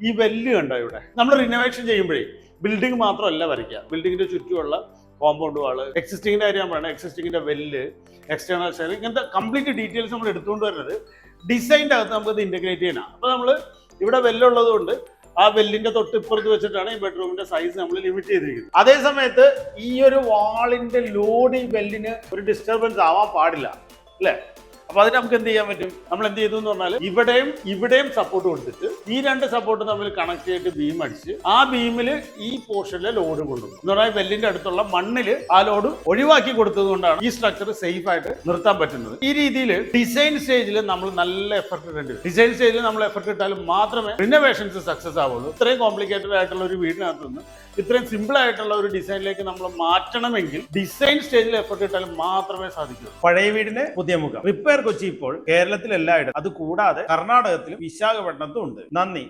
ഈ വെല്ല് കണ്ടോ ഇവിടെ നമ്മൾ റിനോവേഷൻ ചെയ്യുമ്പോഴേ ബിൽഡിംഗ് മാത്രമല്ല വരയ്ക്കുക, ബിൽഡിങ്ങിന്റെ ചുറ്റുമുള്ള കോമ്പൗണ്ട് വാള്, എക്സിസ്റ്റിങ്ങിന്റെ കാര്യം പറയുന്നത്, എക്സിസ്റ്റിങ്ങിന്റെ വെല്ല്, എക്സ്റ്റേണൽ ഷെയർ, ഇങ്ങനത്തെ കംപ്ലീറ്റ് ഡീറ്റെയിൽസ് നമ്മൾ എടുത്തുകൊണ്ട് വരുന്നത് ഡിസൈൻ്റെ അകത്ത് നമുക്കത് ഇന്റഗ്രേറ്റ് ചെയ്യണം. അപ്പോൾ നമ്മൾ ഇവിടെ വെല്ലുള്ളത് കൊണ്ട് ആ വെല്ലിന്റെ തൊട്ടിപ്പുറത്ത് വെച്ചിട്ടാണ് ഈ ബെഡ്റൂമിന്റെ സൈസ് നമ്മൾ ലിമിറ്റ് ചെയ്തിരിക്കുന്നത്. അതേ സമയത്ത് ഈ ഒരു വാളിന്റെ ലോഡ് ഈ വെല്ലിന് ഒരു ഡിസ്റ്റർബൻസ് ആവാൻ പാടില്ല, അല്ലേ? അപ്പൊ അതിന് നമുക്ക് എന്ത് ചെയ്യാൻ പറ്റും? നമ്മൾ എന്ത് ചെയ്തു എന്ന് പറഞ്ഞാൽ ഇവിടെയും സപ്പോർട്ട് കൊടുത്തിട്ട് ഈ രണ്ട് സപ്പോർട്ട് തമ്മിൽ കണക്ട് ചെയ്തിട്ട് ബീം അടിച്ച് ആ ബീമിൽ ഈ പോർഷനിലെ ലോഡ് കൊണ്ടുപോകും എന്ന് പറഞ്ഞാൽ വെല്ലിന്റെ അടുത്തുള്ള മണ്ണിൽ ആ ലോഡ് ഒഴിവാക്കി കൊടുത്തത് കൊണ്ടാണ് ഈ സ്ട്രക്ചർ സേഫ് ആയിട്ട് നിർത്താൻ പറ്റുന്നത്. ഈ രീതിയിൽ ഡിസൈൻ സ്റ്റേജിൽ നമ്മൾ നല്ല എഫർട്ട് ഇടേണ്ടി വരും. ഡിസൈൻ സ്റ്റേജിൽ നമ്മൾ എഫർട്ട് ഇട്ടാലും മാത്രമേ റിനോവേഷൻസ് സക്സസ് ആവുള്ളൂ. ഇത്രയും കോംപ്ലിക്കേറ്റഡ് ആയിട്ടുള്ള ഒരു വീടിനകത്ത് നിന്ന് ഇത്രയും സിമ്പിൾ ആയിട്ടുള്ള ഒരു ഡിസൈനിലേക്ക് നമ്മൾ മാറ്റണമെങ്കിൽ ഡിസൈൻ സ്റ്റേജിൽ എഫർട്ട് ഇട്ടാലും മാത്രമേ സാധിക്കൂ. പഴയ വീടിന് പുതിയ മുഖം റിപ്പയർ കൊച്ചി ഇപ്പോൾ കേരളത്തിൽ എല്ലായിടത്തും, അത് കൂടാതെ കർണാടകത്തിലും വിശാഖപട്ടണത്തും ഉണ്ട്. നന്ദി.